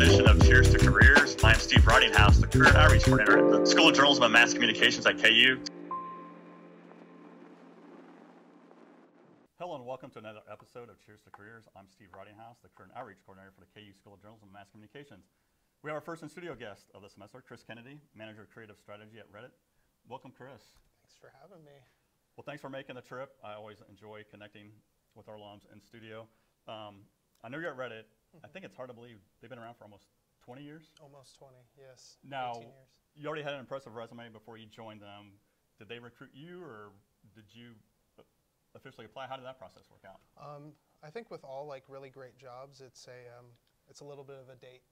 edition of Cheers to Careers. I'm Steve Ridinghouse, the Career Outreach Coordinator at the School of Journalism and Mass Communications at KU. Hello and welcome to another episode of Cheers to Careers. I'm Steve Ridinghouse, the Career Outreach Coordinator for the KU School of Journalism and Mass Communications. We have our first in-studio guest of the semester, Kris Kennedy, Manager of Creative Strategy at Reddit. Welcome, Kris. Thanks for having me. Well, thanks for making the trip. I always enjoy connecting with our alums in studio. I know you're at Reddit. I think it's hard to believe they've been around for almost 20 years? Almost 20, yes. Now, 18 years. You already had an impressive resume before you joined them. Did they recruit you, or did you officially apply? How did that process work out? I think with all like really great jobs, it's a little bit of a date.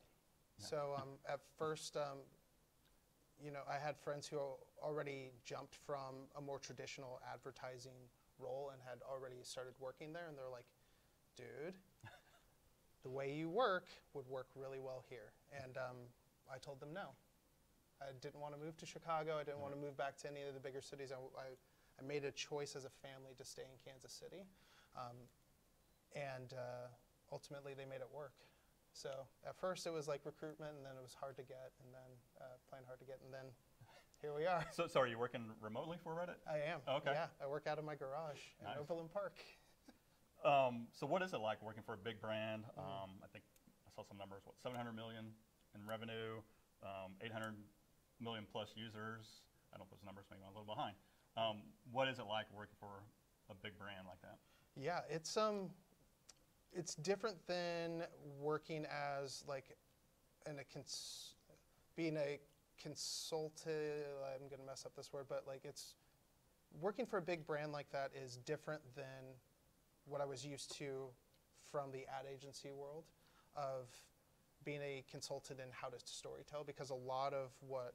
Yeah. So at first, you know, I had friends who already jumped from a more traditional advertising role and had already started working there, and they're like, dude, the way you work would work really well here. And I told them no. I didn't want to move to Chicago. I didn't want to move back to any of the bigger cities. I made a choice as a family to stay in Kansas City. And ultimately, they made it work. So at first, it was like recruitment, and then it was hard to get, and then playing hard to get, and then here we are. So are you working remotely for Reddit? I am. Oh, okay. Yeah, I work out of my garage in Overland Park. So what is it like working for a big brand? I think I saw some numbers, what, 700 million in revenue, 800 million plus users. I don't know if those numbers maybe I'm a little behind. What is it like working for a big brand like that? Yeah, it's different than working as like being a consultant. I'm gonna mess up this word, but like working for a big brand like that is different than what I was used to from the ad agency world of being a consultant in how to storytell, because a lot of what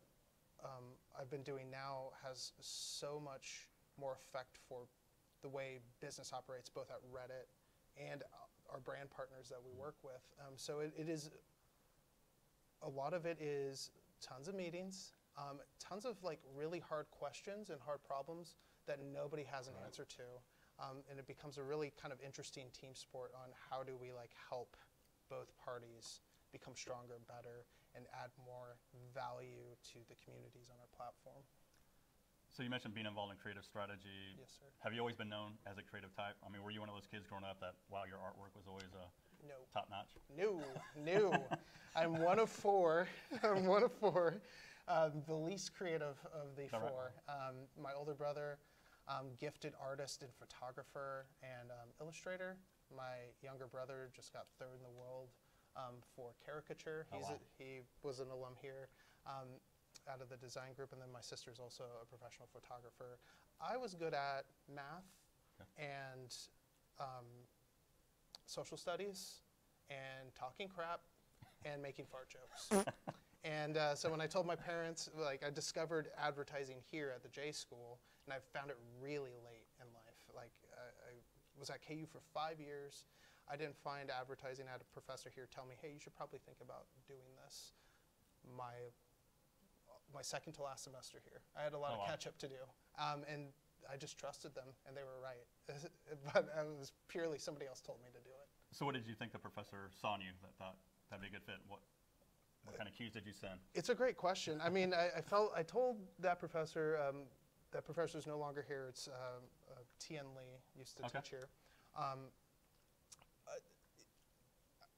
I've been doing now has so much more effect for the way business operates, both at Reddit and our brand partners that we work with. So it is, a lot of it is tons of meetings, tons of like really hard questions and hard problems that nobody has an answer to. And it becomes a really kind of interesting team sport on how do we like help both parties become stronger and better and add more value to the communities on our platform. So you mentioned being involved in creative strategy. Yes, sir. Have you always been known as a creative type? I mean, were you one of those kids growing up that, wow, your artwork was always top notch? No. I'm one of four. I'm one of four. The least creative of the four. Right? My older brother, gifted artist and photographer and illustrator. My younger brother just got third in the world for caricature. He was an alum here out of the design group, and then my sister's also a professional photographer. I was good at math and social studies and talking crap and making fart jokes. And so when I told my parents, like, I discovered advertising here at the J School, and I found it really late in life. Like, I was at KU for 5 years. I didn't find advertising. I had a professor here tell me, hey, you should probably think about doing this. My second to last semester here. I had a lot of catch up to do. And I just trusted them, and they were right. But it was purely somebody else told me to do it. So what did you think the professor saw in you that thought that'd be a good fit? What kind of cues did you send? It's a great question. I mean, I told that professor's no longer here. It's Tien Lee, used to teach here.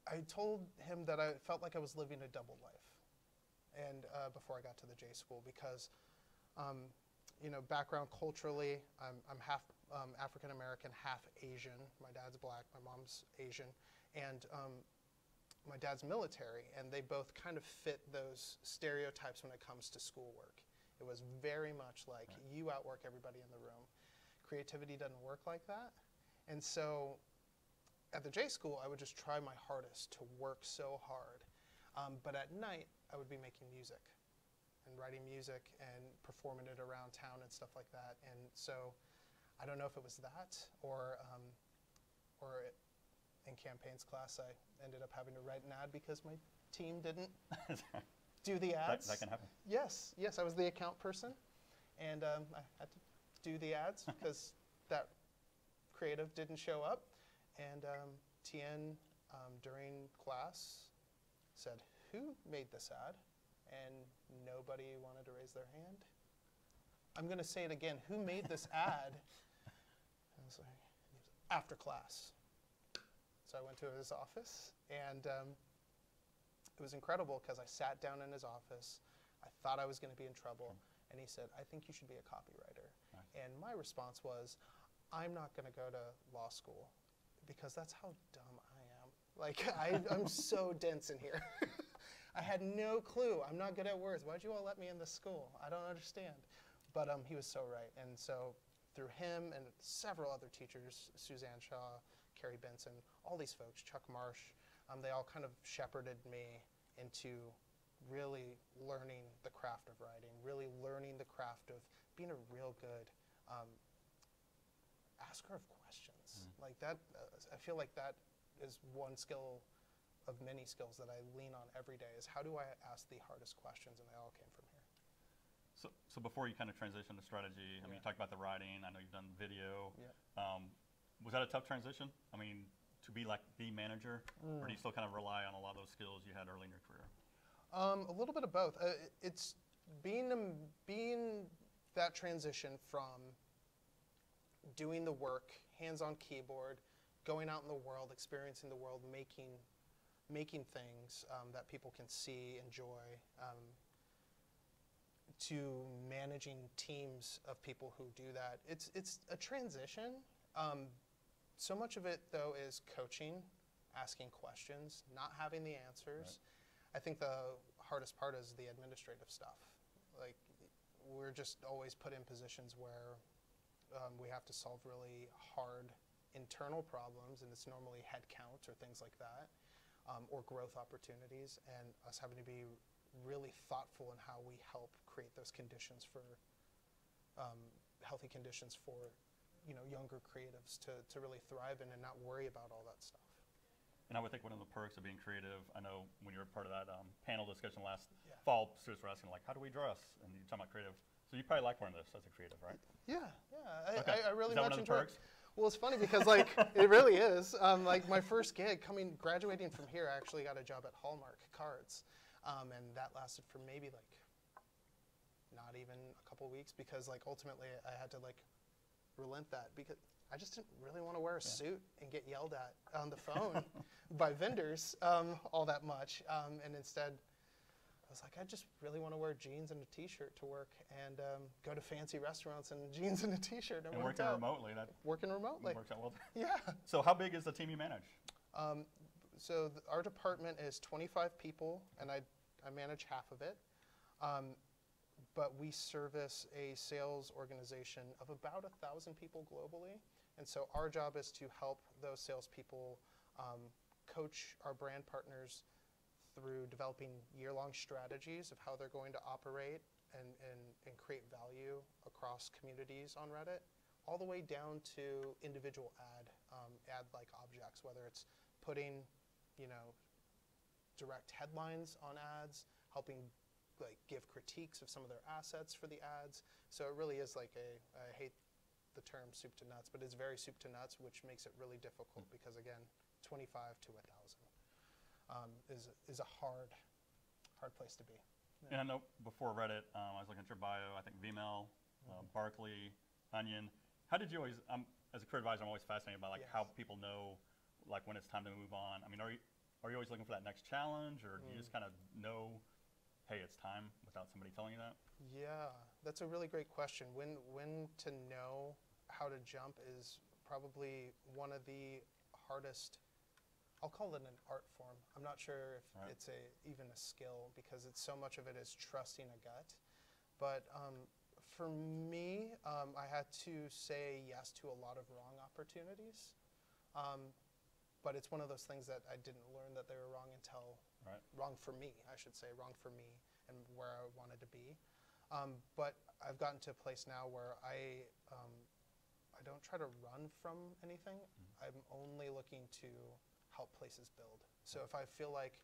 I told him that I felt like I was living a double life, and before I got to the J School, because you know, background culturally, I'm half African American, half Asian. My dad's black, my mom's Asian, and my dad's military, and they both kind of fit those stereotypes when it comes to schoolwork. It was very much like, you outwork everybody in the room. Creativity doesn't work like that. And so at the J School, I would just try my hardest to work so hard. But at night, I would be making music and writing music and performing it around town and stuff like that. And so I don't know if it was that or in campaigns class, I ended up having to write an ad because my team didn't do the ads. That can happen. Yes, I was the account person, and I had to do the ads because that creative didn't show up. And Tien, during class, said, who made this ad? And nobody wanted to raise their hand. I'm going to say it again. Who made this ad? I was like, after class. So I went to his office, and it was incredible because I sat down in his office. I thought I was going to be in trouble, and he said, I think you should be a copywriter. Nice. And my response was, I'm not going to go to law school because that's how dumb I am. Like, I'm so dense in here. I had no clue. I'm not good at words. Why'd you all let me in this school? I don't understand. But he was so right. And so through him and several other teachers, Suzanne Shaw, Carrie Benson, all these folks, Chuck Marsh, they all kind of shepherded me into really learning the craft of writing, really learning the craft of being a real good asker of questions. Like that, I feel like that is one skill of many skills that I lean on every day, is how do I ask the hardest questions, and they all came from here. So before you kind of transition to strategy, I mean, you talked about the writing, I know you've done video. Yeah. Was that a tough transition? I mean, to be like the manager, or do you still kind of rely on a lot of those skills you had early in your career? A little bit of both. It's being that transition from doing the work, hands on keyboard, going out in the world, experiencing the world, making things that people can see, enjoy, to managing teams of people who do that. It's a transition. So much of it, though, is coaching, asking questions, not having the answers. Right. I think the hardest part is the administrative stuff. Like, we're just always put in positions where we have to solve really hard internal problems, and it's normally headcount or things like that, or growth opportunities, and us having to be really thoughtful in how we help create those conditions for healthy conditions for younger creatives to really thrive in and not worry about all that stuff. And I would think one of the perks of being creative, I know when you were part of that panel discussion last fall, students were asking, like, how do we dress? And you're talking about creative. So you probably like wearing this as a creative, right? Yeah. Okay. I really is that much one of the enjoy perks? Well, it's funny because, like, it really is. Like, my first gig, graduating from here, I actually got a job at Hallmark Cards. And that lasted for maybe, like, not even a couple weeks, because, like, ultimately I had to, like, relent that because I just didn't really want to wear a suit and get yelled at on the phone by vendors all that much. And instead, I was like, I just really want to wear jeans and a T-shirt to work, and go to fancy restaurants in jeans and a T-shirt. And working remotely. Working remotely. Works out well. Yeah. So how big is the team you manage? So our department is 25 people, and I manage half of it. But we service a sales organization of about 1,000 people globally. And so our job is to help those salespeople coach our brand partners through developing year-long strategies of how they're going to operate and create value across communities on Reddit, all the way down to individual ad-like objects, whether it's putting, direct headlines on ads, helping give critiques of some of their assets for the ads. So it really is like I hate the term soup to nuts, but it's very soup to nuts, which makes it really difficult because, again, 25 to 1,000 is a hard place to be. Yeah. And I know before Reddit, I was looking at your bio, I think Vmail, Barkley, Onion. How did you always, as a career advisor, I'm always fascinated by how people know when it's time to move on. I mean, are you always looking for that next challenge, or do you just kind of know, hey, it's time, without somebody telling you that? Yeah, that's a really great question. When to know how to jump is probably one of the hardest. I'll call it an art form. I'm not sure if it's even a skill, because it's so much of it is trusting a gut. But for me, I had to say yes to a lot of wrong opportunities. But it's one of those things that I didn't learn that they were wrong until wrong for me, I should say, wrong for me and where I wanted to be. But I've gotten to a place now where I don't try to run from anything. I'm only looking to help places build. So if I feel like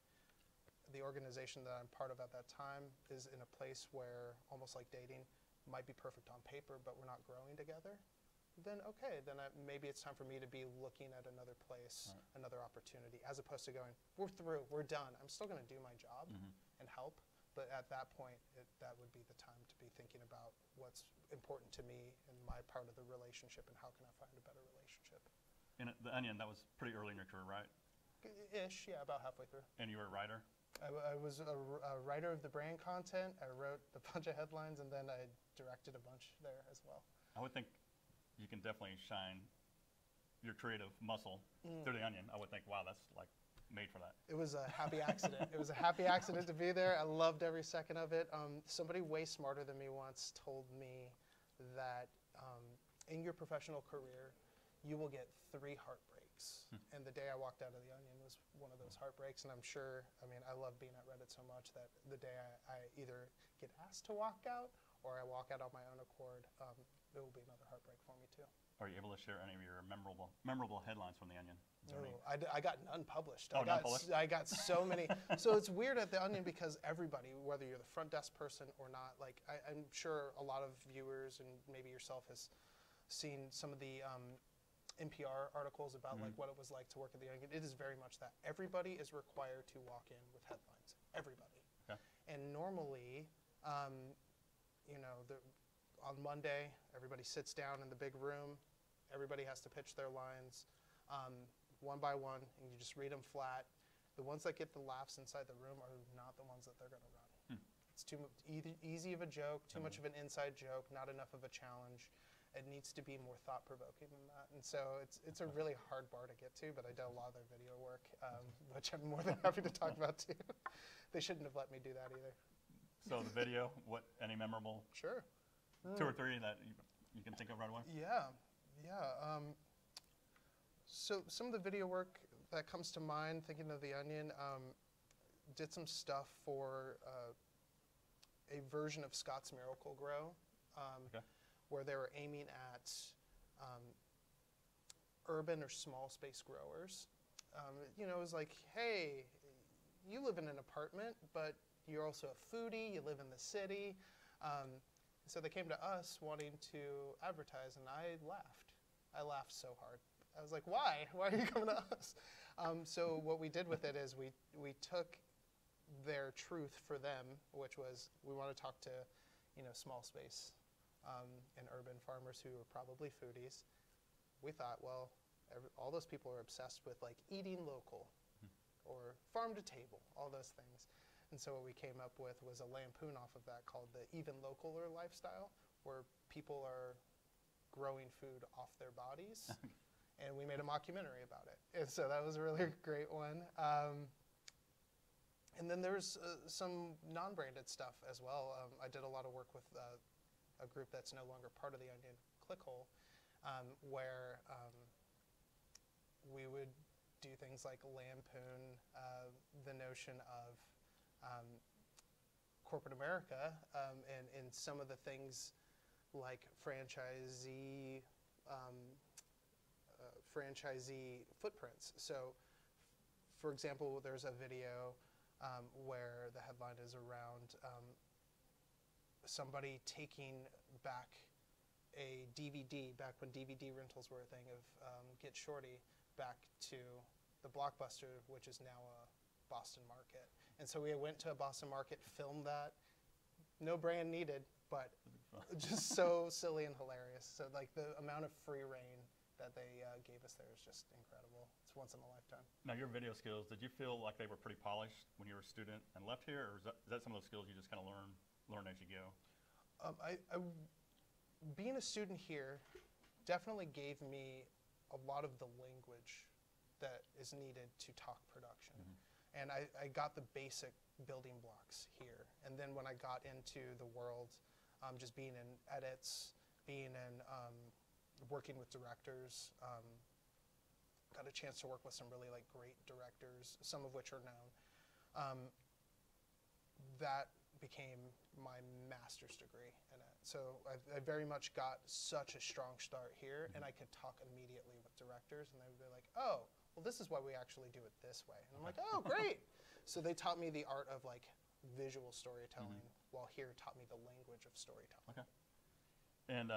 the organization that I'm part of at that time is in a place where, almost like dating, might be perfect on paper, but we're not growing together, then okay, then maybe it's time for me to be looking at another place, another opportunity, as opposed to going, we're through, we're done. I'm still going to do my job and help, but at that point, that would be the time to be thinking about what's important to me and my part of the relationship and how can I find a better relationship. And The Onion, that was pretty early in your career, right? Ish, yeah, about halfway through. And you were a writer? I was a writer of the brand content. I wrote a bunch of headlines, and then I directed a bunch there as well. I would think you can definitely shine your creative muscle through The Onion. I would think, wow, that's like made for that. It was a happy accident. It was a happy accident to be there. I loved every second of it. Somebody way smarter than me once told me that in your professional career, you will get 3 heartbreaks. And the day I walked out of The Onion was one of those heartbreaks. And I'm sure, I love being at Reddit so much that the day I either get asked to walk out or I walk out on my own accord, it will be another heartbreak for me too. Are you able to share any of your memorable headlines from The Onion? No, I got none published. Oh, none published? I got so many. So it's weird at The Onion because everybody, whether you're the front desk person or not, like I'm sure a lot of viewers and maybe yourself has seen some of the NPR articles about like what it was like to work at The Onion. It is very much that. Everybody is required to walk in with headlines. Everybody. Okay. And normally, on Monday, everybody sits down in the big room. Everybody has to pitch their lines one by one, and you just read them flat. The ones that get the laughs inside the room are not the ones that they're going to run. It's too easy of a joke, too much of an inside joke, not enough of a challenge. It needs to be more thought-provoking than that. And so it's a really hard bar to get to, but I did a lot of their video work, which I'm more than happy to talk about too. They shouldn't have let me do that either. So the video, any memorable? Sure. 2 or 3 that you can think of right away? Yeah. So some of the video work that comes to mind, thinking of The Onion, did some stuff for a version of Scott's Miracle-Gro. Where they were aiming at urban or small space growers. It was like, hey, you live in an apartment, but you're also a foodie, you live in the city. So they came to us wanting to advertise, and I laughed. I laughed so hard. I was like, why? Why are you coming to us? So what we did with it is we took their truth for them, which was we want to talk to small space and urban farmers who are probably foodies. We thought, well, all those people are obsessed with like eating local or farm to table, all those things. And so what we came up with was a lampoon off of that called the Even Localer lifestyle, where people are growing food off their bodies. And we made a mockumentary about it. And so that was a really great one. And then there's some non-branded stuff as well. I did a lot of work with a group that's no longer part of The Onion, Clickhole, where we would do things like lampoon the notion of corporate America and some of the things like franchisee footprints. So, for example, there's a video where the headline is around somebody taking back a DVD, back when DVD rentals were a thing, of Get Shorty, back to the Blockbuster, which is now a Boston Market. And so we went to a Boston Market, filmed that. No brand needed, but just so silly and hilarious. So like the amount of free reign that they gave us there is just incredible. It's once in a lifetime. Now, your video skills, did you feel like they were pretty polished when you were a student and left here, or is that some of those skills you just kind of learn as you go? Being a student here definitely gave me a lot of the language that is needed to talk production. And I got the basic building blocks here. And then when I got into the world, just being in edits, being in working with directors, got a chance to work with some really like great directors, some of which are known. That became my master's degree in it. So I very much got such a strong start here, and I could talk immediately with directors, and they would be like, oh, well, this is why we actually do it this way. And I'm like, oh, great. So they taught me the art of like visual storytelling, while here taught me the language of storytelling. Okay. And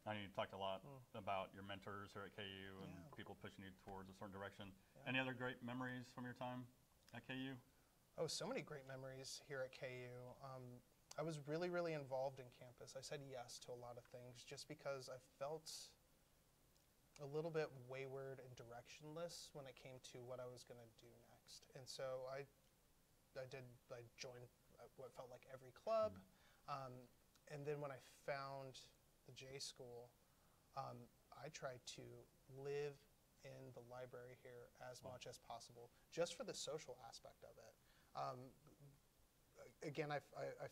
I know you talked a lot about your mentors here at KU and people pushing you towards a certain direction. Any other great memories from your time at KU? Oh, so many great memories here at KU. I was really, really involved in campus. I said yes to a lot of things just because I felt a little bit wayward and directionless when it came to what I was going to do next. And so I joined what felt like every club. And then when I found the J School, I tried to live in the library here as much as possible, just for the social aspect of it. Again, I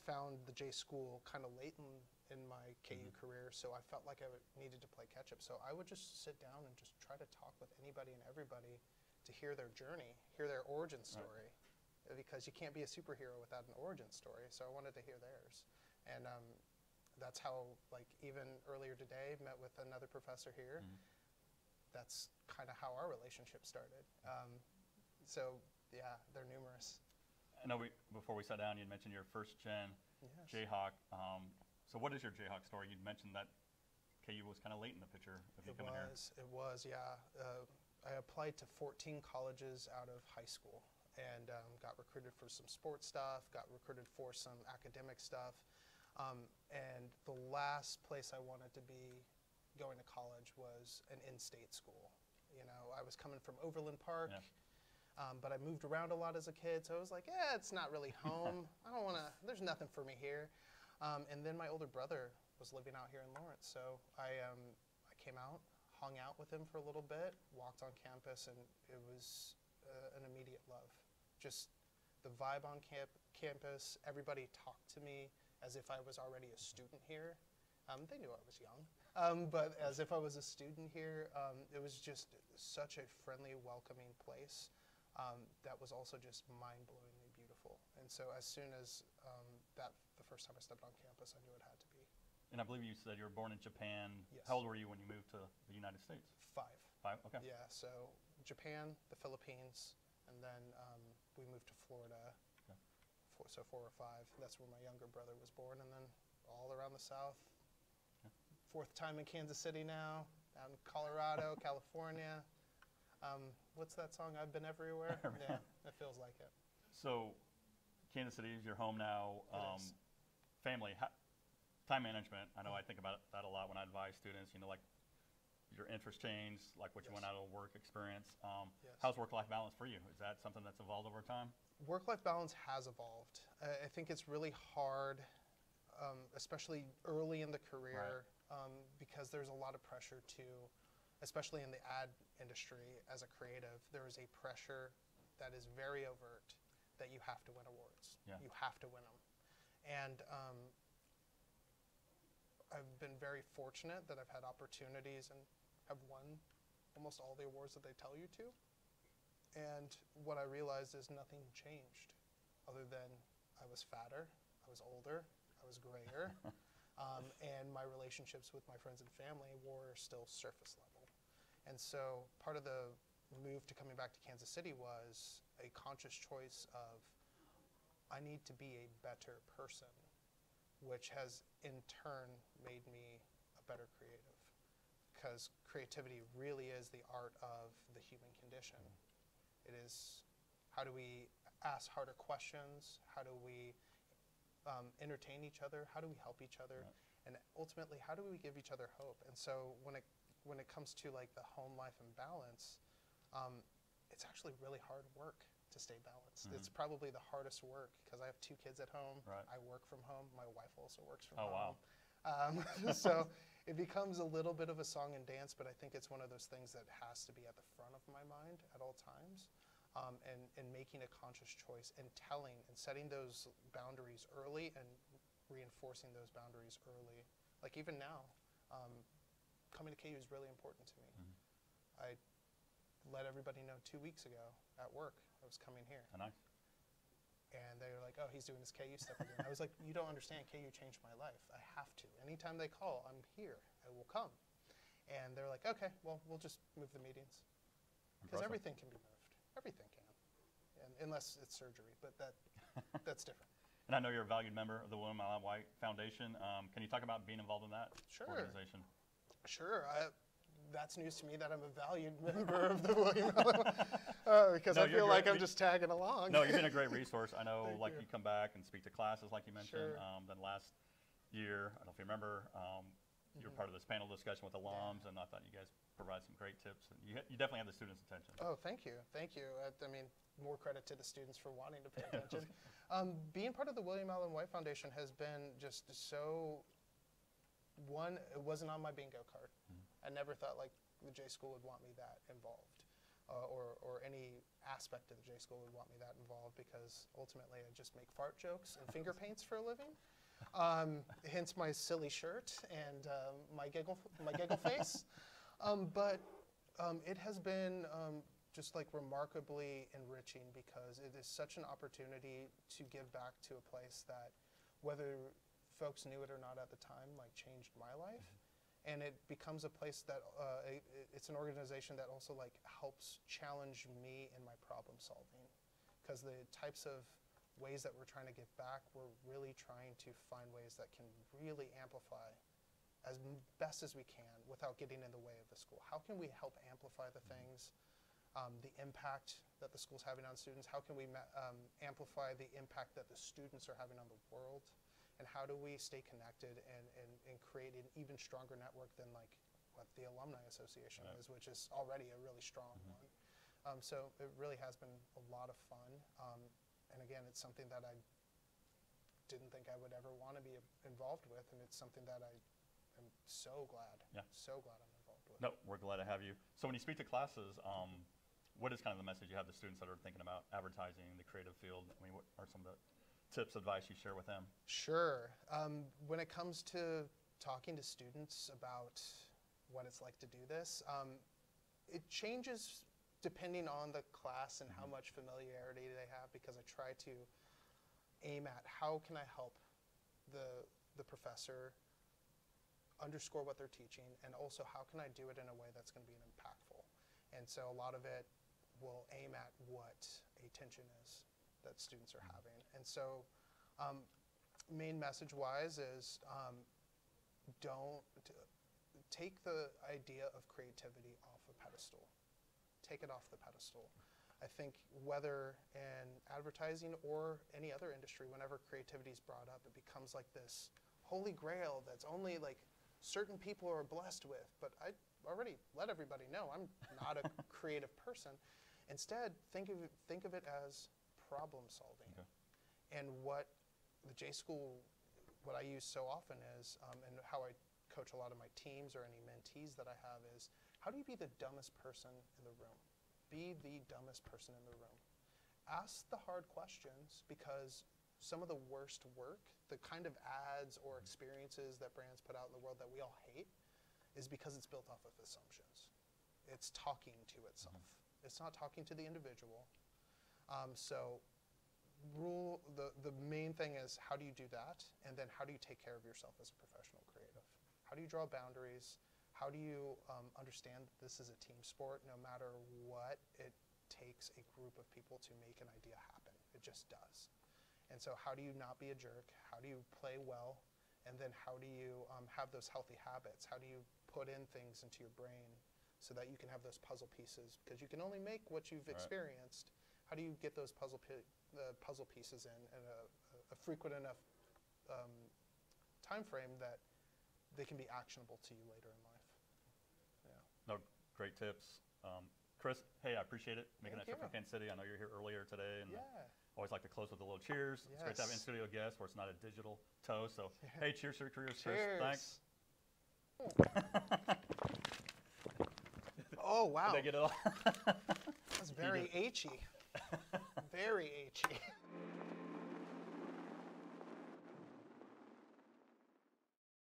found the J School kind of late in my KU career, so I felt like I needed to play catch up. So I would just sit down and just try to talk with anybody and everybody to hear their journey, hear their origin story, because you can't be a superhero without an origin story. So I wanted to hear theirs, and that's how, like, even earlier today, met with another professor here. That's kind of how our relationship started. So yeah, they're numerous. I know before we sat down, you mentioned your first gen Jayhawk. So what is your Jayhawk story? You mentioned that KU was kind of late in the picture of you coming here. It was, yeah. I applied to 14 colleges out of high school and got recruited for some sports stuff, got recruited for some academic stuff. And the last place I wanted to be going to college was an in-state school. You know, I was coming from Overland Park. But I moved around a lot as a kid, so I was like, it's not really home. I don't want to, there's nothing for me here. And then my older brother was living out here in Lawrence, so I came out, hung out with him for a little bit, walked on campus, and it was an immediate love. Just the vibe on campus, everybody talked to me as if I was already a student here. They knew I was young, but as if I was a student here, it was just such a friendly, welcoming place. That was also just mind-blowingly beautiful. And so as soon as the first time I stepped on campus, I knew it had to be. And I believe you said you were born in Japan. Yes. How old were you when you moved to the United States? 5. 5, okay. Yeah, so Japan, the Philippines, and then we moved to Florida. So 4 or 5. That's where my younger brother was born, and then all around the South. 4th time in Kansas City now, out in Colorado, California. What's that song? I've been everywhere. Yeah, it feels like it. So, Kansas City is your home now. Family, time management. I know I think about that a lot when I advise students. You know, like your interests change, like what you went out of work experience. How's work-life balance for you? Is that something that's evolved over time? Work-life balance has evolved. I think it's really hard, especially early in the career, because there's a lot of pressure to. Especially in the ad industry as a creative, there is a pressure that is very overt that you have to win awards. You have to win them. And I've been very fortunate that I've had opportunities and have won almost all the awards that they tell you to. And what I realized is nothing changed other than I was fatter, I was older, I was grayer, and my relationships with my friends and family were still surface level. And so part of the move to coming back to Kansas City was a conscious choice of I need to be a better person, which has in turn made me a better creative. Because creativity really is the art of the human condition. It is how do we ask harder questions, how do we entertain each other, how do we help each other, and ultimately how do we give each other hope. And so when it comes to like the home life and balance, it's actually really hard work to stay balanced. It's probably the hardest work because I have 2 kids at home. I work from home. My wife also works from home. Wow. So it becomes a little bit of a song and dance, but I think it's one of those things that has to be at the front of my mind at all times. And making a conscious choice and telling and setting those boundaries early and reinforcing those boundaries early. Like even now, coming to KU is really important to me. I let everybody know 2 weeks ago at work I was coming here. Oh, nice. And they were like, oh, he's doing his KU stuff again. I was like, you don't understand, KU changed my life. I have to. Anytime they call, I'm here. I will come. And they're like, okay, well, we'll just move the meetings. Because everything can be moved. Everything can. Unless it's surgery, but that's different. And I know you're a valued member of the William Allen White Foundation. Can you talk about being involved in that organization? Sure. That's news to me that I'm a valued member of the William Allen, because No, I feel like I'm just tagging along. No, you've been a great resource. I know, Thank like you. you come back and speak to classes, like you mentioned. Sure. Then last year, I don't know if you remember, you were part of this panel discussion with alums, and I thought you guys provided some great tips. And you definitely have the students' attention. Oh, thank you. Thank you. I mean, more credit to the students for wanting to pay attention. Being part of the William Allen White Foundation has been just so, it wasn't on my bingo card. I never thought like the J School would want me that involved, or any aspect of the J School would want me that involved, because ultimately I just make fart jokes and finger paints for a living. Hence my silly shirt and my giggle face. But it has been just like remarkably enriching, because it is such an opportunity to give back to a place that, whether folks knew it or not at the time, like changed my life. And it becomes a place that, it's an organization that also like helps challenge me in my problem solving. Because the types of ways that we're trying to give back, we're really trying to find ways that can really amplify as best as we can without getting in the way of the school. How can we help amplify the things, the impact that the school's having on students? How can we amplify the impact that the students are having on the world? And how do we stay connected and create an even stronger network than like what the Alumni Association is, which is already a really strong one. So it really has been a lot of fun. And again, it's something that I didn't think I would ever want to be involved with, and it's something that I am so glad I'm involved with. No, we're glad to have you. So when you speak to classes, what is kind of the message you have to students that are thinking about advertising, the creative field? I mean, what are some of the tips, advice you share with them? Sure. When it comes to talking to students about what it's like to do this, it changes depending on the class and how much familiarity they have, because I try to aim at how can I help the professor underscore what they're teaching, and also how can I do it in a way that's going to be impactful. And so a lot of it will aim at what a tension is that students are having. And so main message-wise is don't take the idea of creativity off a pedestal. Take it off the pedestal. I think whether in advertising or any other industry, whenever creativity is brought up, it becomes like this holy grail that's only like certain people are blessed with. But I already let everybody know I'm not a creative person. Instead, think of it as problem solving. Okay. And what the J School, what I use so often is, and how I coach a lot of my teams or any mentees that I have, is how do you be the dumbest person in the room? Be the dumbest person in the room. Ask the hard questions, because some of the worst work, the kind of ads or experiences that brands put out in the world that we all hate, is because it's built off of assumptions. It's talking to itself. It's not talking to the individual. So the main thing is, how do you do that? And then how do you take care of yourself as a professional creative? How do you draw boundaries? How do you understand that this is a team sport? No matter what, it takes a group of people to make an idea happen. It just does. And so how do you not be a jerk? How do you play well? And then how do you have those healthy habits? How do you put in things into your brain so that you can have those puzzle pieces? Because you can only make what you've experienced. How do you get those puzzle pieces in a frequent enough time frame that they can be actionable to you later in life? No, great tips. Kris, hey, I appreciate it, making Thank that trip you. from Kansas City. I know you're here earlier today, and Yeah. always like to close with a little cheers. It's great to have Yes. in-studio guests where it's not a digital toast. So, hey, cheers to your careers, Cheers. Kris. Thanks. Oh, wow. Did I get it all? That's very H-y. Very H-y.